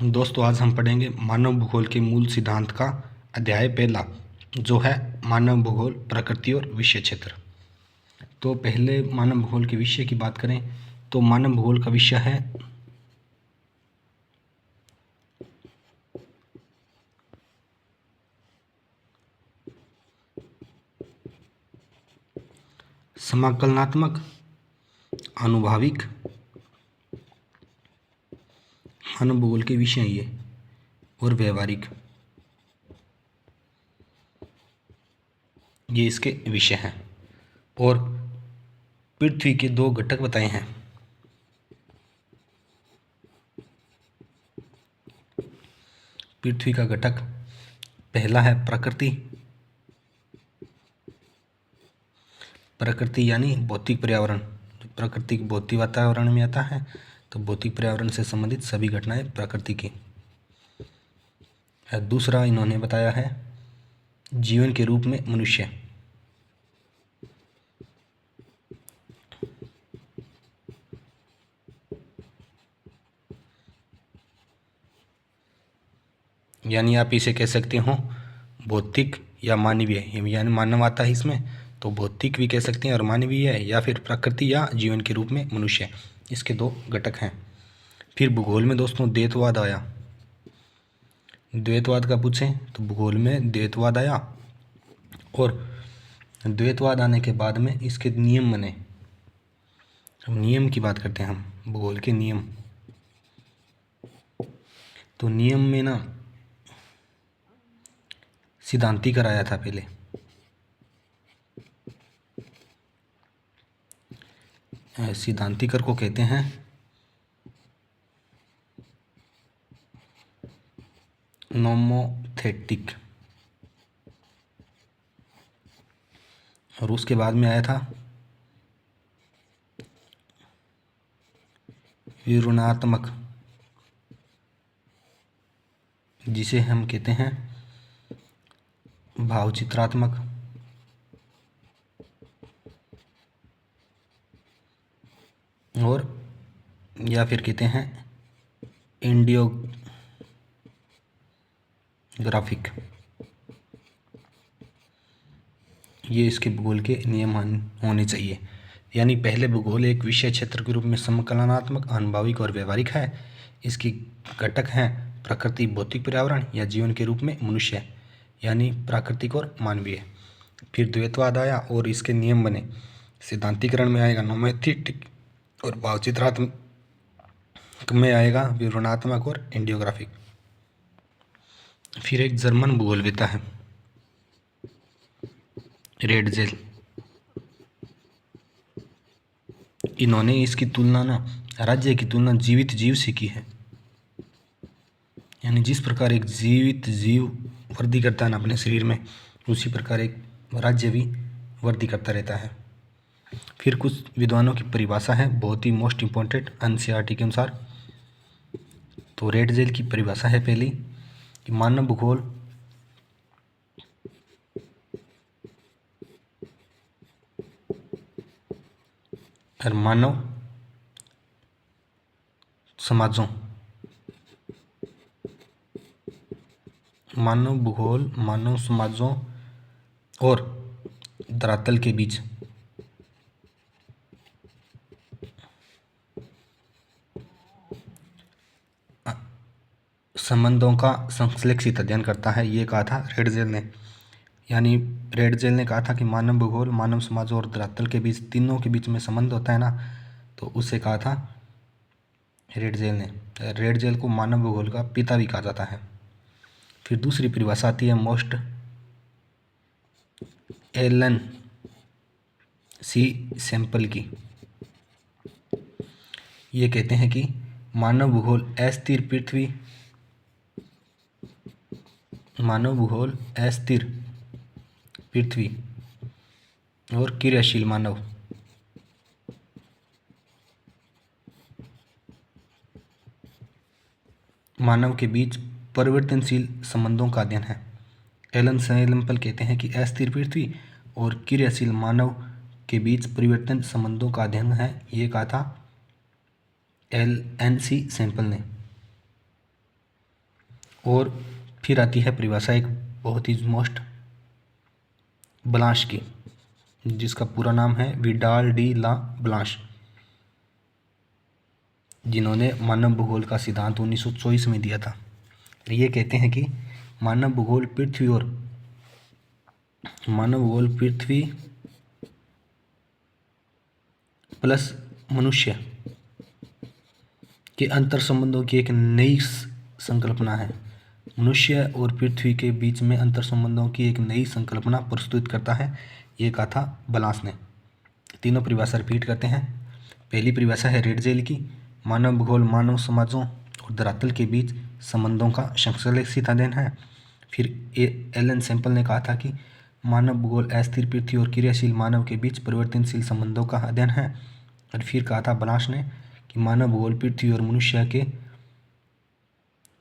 दोस्तों आज हम पढ़ेंगे मानव भूगोल के मूल सिद्धांत का अध्याय पहला, जो है मानव भूगोल, प्रकृति और विषय क्षेत्र। तो पहले मानव भूगोल के विषय की बात करें तो मानव भूगोल का विषय है समाकलनात्मक, आनुभाविक। मानव भूगोल के विषय ये और व्यवहारिक, ये इसके विषय हैं। और पृथ्वी के दो घटक बताए हैं। पृथ्वी का घटक पहला है प्रकृति। प्रकृति यानी भौतिक पर्यावरण। प्रकृति भौतिक वातावरण में आता है, तो भौतिक पर्यावरण से संबंधित सभी घटनाएं प्रकृति की। दूसरा इन्होंने बताया है जीवन के रूप में मनुष्य। यानी आप इसे कह सकते हो भौतिक या मानवीय, यानी मानव आता है इसमें, तो भौतिक भी कह सकते हैं और मानवीय है, या फिर प्रकृति या जीवन के रूप में मनुष्य। इसके दो घटक हैं। फिर भूगोल में दोस्तों द्वैतवाद आया। द्वैतवाद का पूछें तो भूगोल में द्वैतवाद आया, और द्वैतवाद आने के बाद में इसके नियम बने। अब नियम की बात करते हैं हम, भूगोल के नियम। तो नियम में ना सिद्धांतिकर आया था पहले। सिद्धांतिकर को कहते हैं नोमोथेटिक, और उसके बाद में आया था विवरणात्मक, जिसे हम कहते हैं भावचित्रात्मक, और या फिर कहते हैं इंडियोग्राफिक। ये इसके भूगोल के नियम होने चाहिए। यानी पहले भूगोल एक विषय क्षेत्र के रूप में समकलनात्मक, आनुभाविक और व्यवहारिक है। इसकी घटक हैं प्रकृति, भौतिक पर्यावरण, या जीवन के रूप में मनुष्य, यानी प्राकृतिक और मानवीय। फिर द्वैतवाद आया और इसके नियम बने। सिद्धांतिकरण में आएगा नोमोथेटिक, और भावचित्रात्मक में आएगा विवरणात्मक और इंडियोग्राफिक। फिर एक जर्मन भूगोलवेत्ता है रेडजेल। इन्होंने इसकी तुलना ना राज्य की तुलना जीवित जीव से की है। यानी जिस प्रकार एक जीवित जीव वृद्धि करता है ना अपने शरीर में, उसी प्रकार एक राज्य भी वृद्धि करता रहता है। फिर कुछ विद्वानों की परिभाषा है, बहुत ही मोस्ट इम्पोर्टेंट एनसीईआरटी के अनुसार। तो रेडजेल की परिभाषा है पहली कि मानव भूगोल और मानव समाजों, मानव भूगोल मानव समाजों और धरातल के बीच संबंधों का संश्लेषित अध्ययन करता है, ये कहा था रेडजेल ने। यानी रेडजेल ने कहा था कि मानव भूगोल मानव समाजों और धरातल के बीच, तीनों के बीच में संबंध होता है ना, तो उसे कहा था रेडजेल ने। रेडजेल को मानव भूगोल का पिता भी कहा जाता है। फिर दूसरी परिभाषा आती है मोस्ट एलन सी सैंपल की। ये कहते हैं कि मानव भूगोल अस्थिर पृथ्वी, मानव भूगोल अस्थिर पृथ्वी और क्रियाशील मानव के बीच परिवर्तनशील संबंधों का अध्ययन है। एलन सैंपल कहते हैं कि अस्थिर पृथ्वी और क्रियाशील मानव के बीच परिवर्तन संबंधों का अध्ययन है, ये कहा था LNC सैंपल ने। और फिर आती है परिभाषा एक बहुत ही मोस्ट ब्लांश की, जिसका पूरा नाम है विडाल डी ला ब्लांश, जिन्होंने मानव भूगोल का सिद्धांत 1924 में दिया था। ये कहते हैं कि मानव भूगोल पृथ्वी प्लस मनुष्य के अंतर संबंधों की एक नई संकल्पना है। मनुष्य और पृथ्वी के बीच में अंतर संबंधों की एक नई संकल्पना प्रस्तुत करता है, ये कहा था ब्लांश ने। तीनों परिभाषा रिपीट करते हैं। पहली परिभाषा है रेडजेल की, मानव भूगोल मानव समाजों और धरातल के बीच संबंधों का संश्लेषित अध्ययन है। फिर एलन सैंपल ने कहा था कि मानव भूगोल अस्थिर पृथ्वी और क्रियाशील मानव के बीच परिवर्तनशील संबंधों का अध्ययन है। और फिर कहा था ब्लांश ने कि मानव भूगोल पृथ्वी और मनुष्य के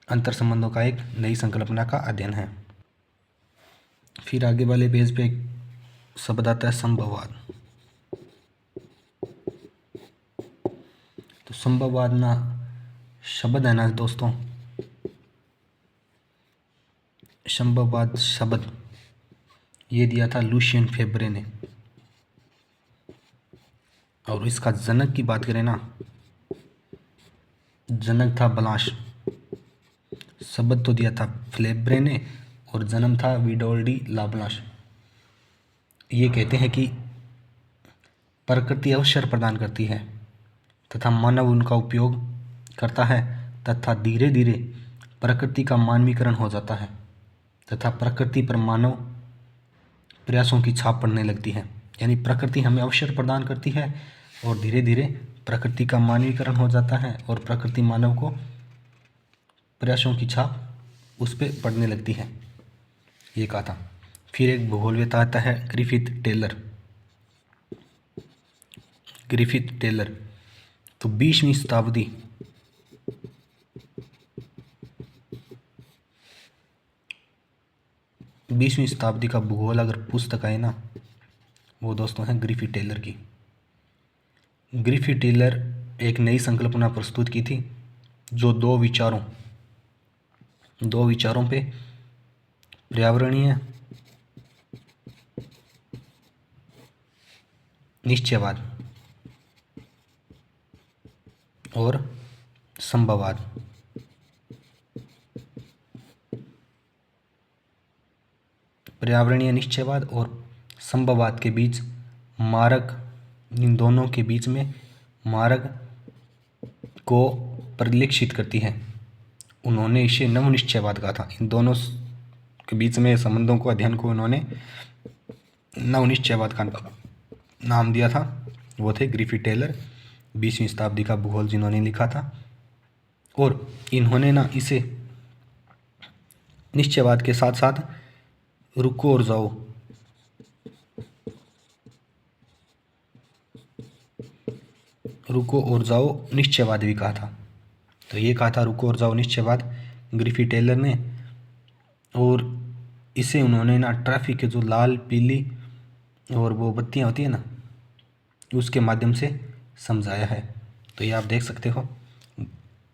अंतर संबंधों का एक नई संकल्पना का अध्ययन है। फिर आगे वाले पेज पे एक शब्द आता है संभववाद। तो संभववाद ना शब्द है ना दोस्तों, संभववाद शब्द ये दिया था लुशियन फेब्रे ने। और इसका जनक की बात करें ना, जनक था ब्लांश, शब्द तो दिया था फेब्रे ने और जन्म था विडोल डी लाब्लांश। ये कहते हैं कि प्रकृति अवसर प्रदान करती है तथा मानव उनका उपयोग करता है तथा धीरे धीरे प्रकृति का मानवीकरण हो जाता है तथा प्रकृति पर मानव प्रयासों की छाप पड़ने लगती है। यानी प्रकृति हमें अवसर प्रदान करती है और धीरे धीरे प्रकृति का मानवीकरण हो जाता है और प्रकृति मानव को प्रयासों की छाप उस पर पड़ने लगती है, ये कहा था। फिर एक भूगोलवेत्ता आता है ग्रिफिथ टेलर। तो 20वीं शताब्दी का भूगोल अगर पुस्तक है ना, वो दोस्तों है ग्रिफिथ टेलर की। ग्रिफिथ टेलर एक नई संकल्पना प्रस्तुत की थी जो दो विचारों पे पर्यावरणीय निश्चयवाद और संभववाद पर्यावरणीय निश्चयवाद और संभववाद के बीच मार्ग, इन दोनों के बीच में मार्ग को परिलक्षित करती है। उन्होंने इसे नवनिश्चयवाद कहा था। इन दोनों के बीच में संबंधों को अध्ययन को उन्होंने नवनिश्चयवाद का नाम दिया था। वो थे ग्रिफिथ टेलर, 20वीं शताब्दी का भूगोल जिन्होंने लिखा था। और इन्होंने ना इसे निश्चयवाद के साथ साथ रुको और जाओ निश्चयवाद भी कहा था। तो ये कहा था रुको और जाओ निश्चयवाद ग्रिफिथ टेलर ने। और इसे उन्होंने ना ट्रैफिक के जो लाल पीली और वो बत्तियां होती है ना, उसके माध्यम से समझाया है। तो ये आप देख सकते हो,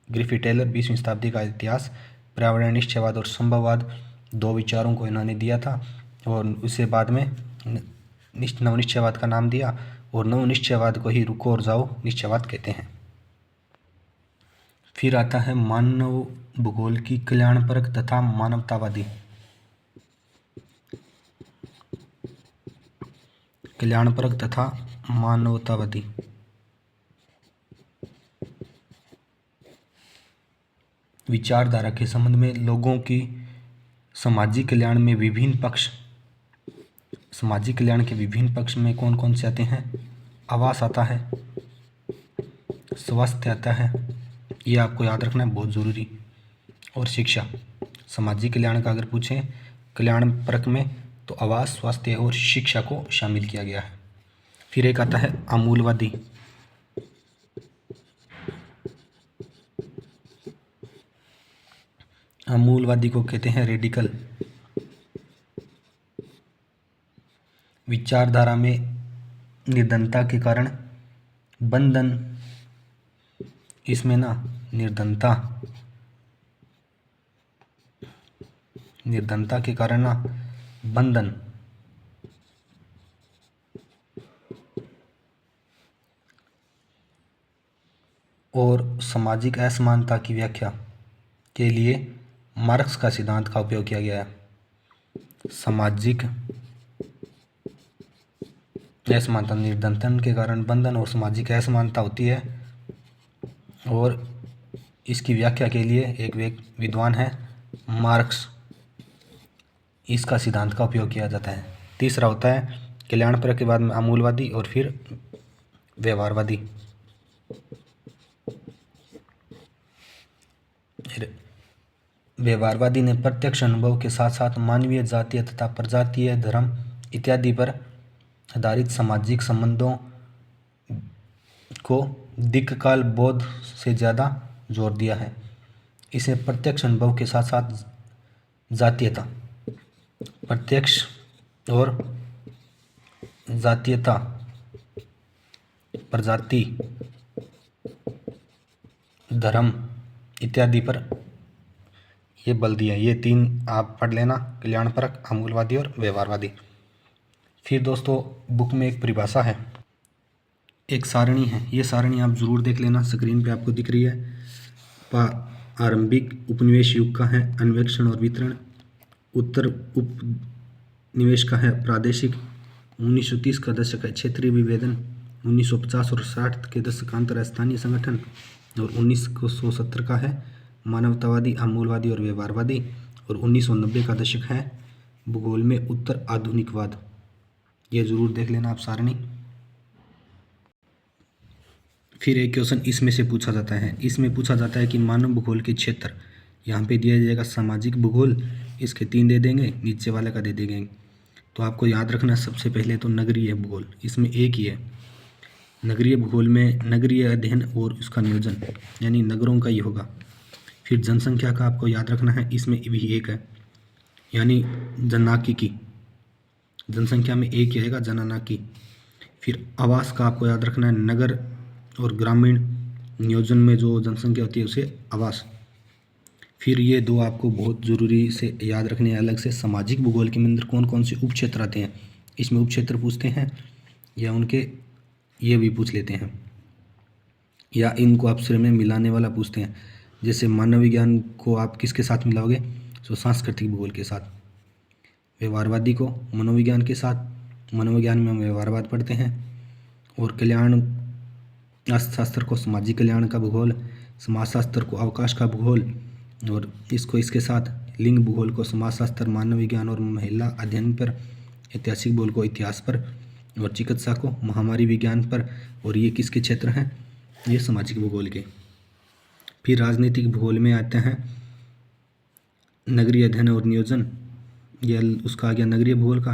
ग्रिफिथ टेलर 20वीं शताब्दी का इतिहास, पर्यावरण निश्चयवाद और संभववाद दो विचारों को इन्होंने दिया था और उसे बाद में नवनिश्चयवाद का नाम दिया और नवनिश्चयवाद को ही रुको और जाओ निश्चयवाद कहते हैं। फिर आता है मानव भूगोल की कल्याणपरक तथा मानवतावादी। कल्याणपरक तथा मानवतावादी विचारधारा के संबंध में लोगों की सामाजिक कल्याण के विभिन्न पक्ष में कौन कौन से आते हैं? आवास आता है, स्वास्थ्य आता है, ये आपको याद रखना है, बहुत ज़रूरी, और शिक्षा। सामाजिक कल्याण का अगर पूछें कल्याण परक में तो आवास, स्वास्थ्य और शिक्षा को शामिल किया गया है। फिर एक आता है आमूलवादी। आमूलवादी को कहते हैं रेडिकल। विचारधारा में निर्धनता के कारण बंधन, इसमें ना निर्धनता निर्धनता के कारण ना बंधन और सामाजिक असमानता की व्याख्या के लिए मार्क्स का सिद्धांत का उपयोग किया गया है। सामाजिक असमानता, निर्धनता के कारण बंधन और सामाजिक असमानता होती है, और इसकी व्याख्या के लिए एक विद्वान है मार्क्स, इसका सिद्धांत का उपयोग किया जाता है। तीसरा होता है कल्याणपरक, के बाद में अमूलवादी और फिर व्यवहारवादी। व्यवहारवादी ने प्रत्यक्ष अनुभव के साथ साथ मानवीय, जातीय तथा प्रजातीय, धर्म इत्यादि पर आधारित सामाजिक संबंधों को दीर्घकाल बोध से ज़्यादा जोर दिया है। इसे प्रत्यक्ष अनुभव के साथ साथ जातीयता, प्रत्यक्ष और जातीयता, प्रजाति, धर्म इत्यादि पर ये बल दिया। ये तीन आप पढ़ लेना, कल्याणपरक, अमूलवादी और व्यवहारवादी। फिर दोस्तों बुक में एक परिभाषा है, एक सारणी है, ये सारणी आप जरूर देख लेना, स्क्रीन पे आपको दिख रही है। आरंभिक उपनिवेश युग का है अन्वेषण और वितरण, उत्तर उपनिवेश का है प्रादेशिक, 1930 का दशक है क्षेत्रीय विभेदन, 1950 और 60 के दशकांतर स्थानीय संगठन, और 1970 का है मानवतावादी, अमूलवादी और व्यवहारवादी, और 1990 का दशक है भूगोल में उत्तर आधुनिकवाद। ये जरूर देख लेना आप सारणी। फिर एक क्वेश्चन इसमें से पूछा जाता है, इसमें पूछा जाता है कि मानव भूगोल के क्षेत्र, यहाँ पे दिया जाएगा सामाजिक भूगोल, इसके 3 दे देंगे, नीचे वाले का दे देंगे। तो आपको याद रखना सबसे पहले तो नगरीय भूगोल, इसमें एक ही है। नगरीय भूगोल में नगरीय अध्ययन और उसका नियोजन, यानी नगरों का ही होगा। फिर जनसंख्या का आपको याद रखना है, इसमें भी एक है, यानी जननांकिकी, जनसंख्या में एक ही आएगा, जननांकी। फिर आवास का आपको याद रखना है, नगर और ग्रामीण नियोजन में जो जनसंख्या होती है उसे आवास। फिर ये 2 आपको बहुत ज़रूरी से याद रखने हैं अलग से, सामाजिक भूगोल के अंदर कौन कौन से उपक्षेत्र आते हैं, इसमें उपक्षेत्र पूछते हैं या उनके ये भी पूछ लेते हैं, या इनको आप श्रेणी में मिलाने वाला पूछते हैं। जैसे मानव विज्ञान को आप किसके साथ मिलाओगे, तो सांस्कृतिक भूगोल के साथ। व्यवहारवादी को मनोविज्ञान के साथ, मनोविज्ञान में हम व्यवहारवाद पढ़ते हैं। और कल्याण अर्थशास्त्र को सामाजिक कल्याण का भूगोल, समाजशास्त्र को अवकाश का भूगोल, और इसको इसके साथ लिंग भूगोल को समाजशास्त्र, मानव विज्ञान और महिला अध्ययन पर, ऐतिहासिक भूगोल को इतिहास पर, और चिकित्सा को महामारी विज्ञान पर। और ये किसके क्षेत्र हैं, ये सामाजिक भूगोल के। फिर राजनीतिक भूगोल में आते हैं नगरीय अध्ययन और नियोजन, यह उसका आ गया नगरीय भूगोल का।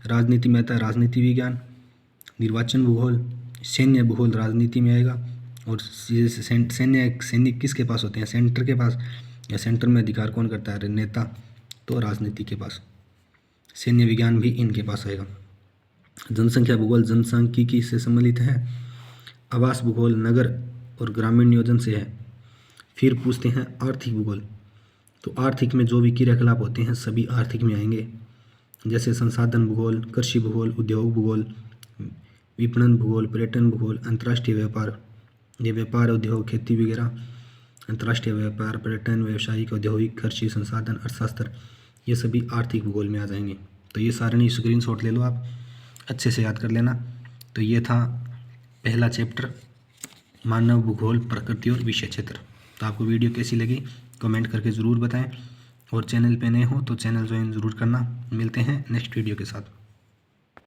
राजनीति में आता है राजनीति विज्ञान, निर्वाचन भूगोल, सैन्य भूगोल राजनीति में आएगा। और सैनिक किसके पास होते हैं, सेंटर के पास, या सेंटर में अधिकार कौन करता है, नेता, तो राजनीति के पास। सैन्य विज्ञान भी इनके पास आएगा। जनसंख्या भूगोल जनसांख्यिकी से सम्मिलित है। आवास भूगोल नगर और ग्रामीण नियोजन से है। फिर पूछते हैं आर्थिक भूगोल, तो आर्थिक में जो भी क्रियाकलाप होते हैं सभी आर्थिक में आएंगे, जैसे संसाधन भूगोल, कृषि भूगोल, उद्योग भूगोल, विपणन भूगोल, पर्यटन भूगोल, अंतर्राष्ट्रीय व्यापार, ये व्यापार, उद्योग, खेती वगैरह, अंतर्राष्ट्रीय व्यापार, पर्यटन, व्यावसायिक, औद्योगिक, कृषि, संसाधन, अर्थशास्त्र, ये सभी आर्थिक भूगोल में आ जाएंगे। तो ये सारणी स्क्रीनशॉट ले लो, आप अच्छे से याद कर लेना। तो ये था पहला चैप्टर, मानव भूगोल, प्रकृति और विषय क्षेत्र। तो आपको वीडियो कैसी लगी कमेंट करके ज़रूर बताएं, और चैनल पे नए हो तो चैनल ज्वाइन ज़रूर करना। मिलते हैं नेक्स्ट वीडियो के साथ।